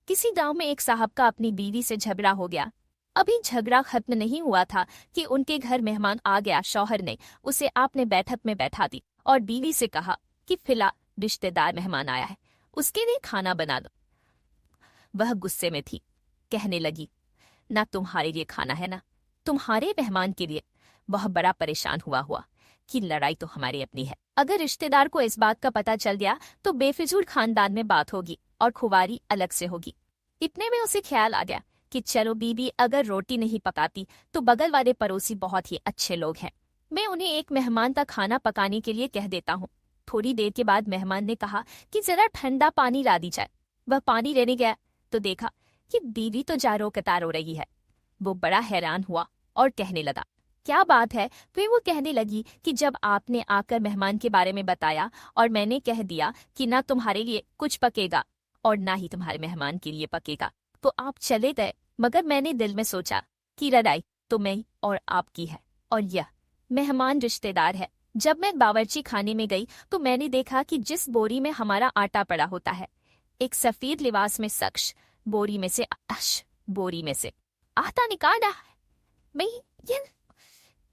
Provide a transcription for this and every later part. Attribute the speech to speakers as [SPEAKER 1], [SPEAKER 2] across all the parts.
[SPEAKER 1] किसी गांव में एक साहब का अपनी बीवी से झगड़ा हो गया। अभी झगड़ा खत्म नहीं हुआ था कि उनके घर मेहमान आ गया। शौहर ने उसे आपने बैठक में बैठा दी और बीवी से कहा कि फिलहाल रिश्तेदार मेहमान आया है, उसके लिए खाना बना दो। वह गुस्से में थी, कहने लगी, ना तुम्हारे लिए खाना है ना तुम्हारे मेहमान के लिए। वह बड़ा परेशान हुआ कि लड़ाई तो हमारी अपनी है। अगर रिश्तेदार को इस बात का पता चल गया तो बेफिजूल खानदान में बात होगी और खुवारी अलग से होगी। इतने में उसे ख्याल आ गया कि चलो बीबी अगर रोटी नहीं पकाती तो बगल वाले पड़ोसी बहुत ही अच्छे लोग हैं, मैं उन्हें एक मेहमान का खाना पकाने के लिए कह देता हूँ। थोड़ी देर के बाद मेहमान ने कहा कि जरा ठंडा पानी ला दी जाए। वह पानी लेने गया तो देखा कि बीवी तो जारो कतार हो रही है। वो बड़ा हैरान हुआ और कहने लगा, क्या बात है? फिर वो कहने लगी कि जब आपने आकर मेहमान के बारे में बताया और मैंने कह दिया कि ना तुम्हारे लिए कुछ पकेगा और ना ही तुम्हारे मेहमान के लिए पकेगा तो आप चले गए, मगर मैंने दिल में सोचा कि लड़ाई तो मैं और आपकी है और यह मेहमान रिश्तेदार है। जब मैं बावर्ची खाने में गई तो मैंने देखा कि जिस बोरी में हमारा आटा पड़ा होता है, एक सफेद लिबास में शख्स बोरी में से आटा निकाल रहा है। मैं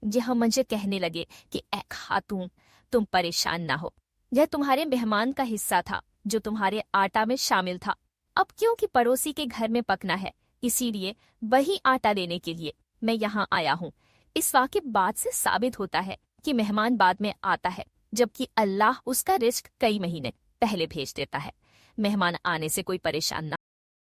[SPEAKER 1] यह मुझे कहने लगे कि ए खातून, तुम परेशान ना हो, यह तुम्हारे मेहमान का हिस्सा था जो तुम्हारे आटा में शामिल था। अब क्योंकि पड़ोसी के घर में पकना है, इसीलिए वही आटा लेने के लिए मैं यहाँ आया हूँ। इस वाक़ई बात से साबित होता है कि मेहमान बाद में आता है, जबकि अल्लाह उसका रिस्क कई महीने पहले भेज देता है। मेहमान आने से कोई परेशान ना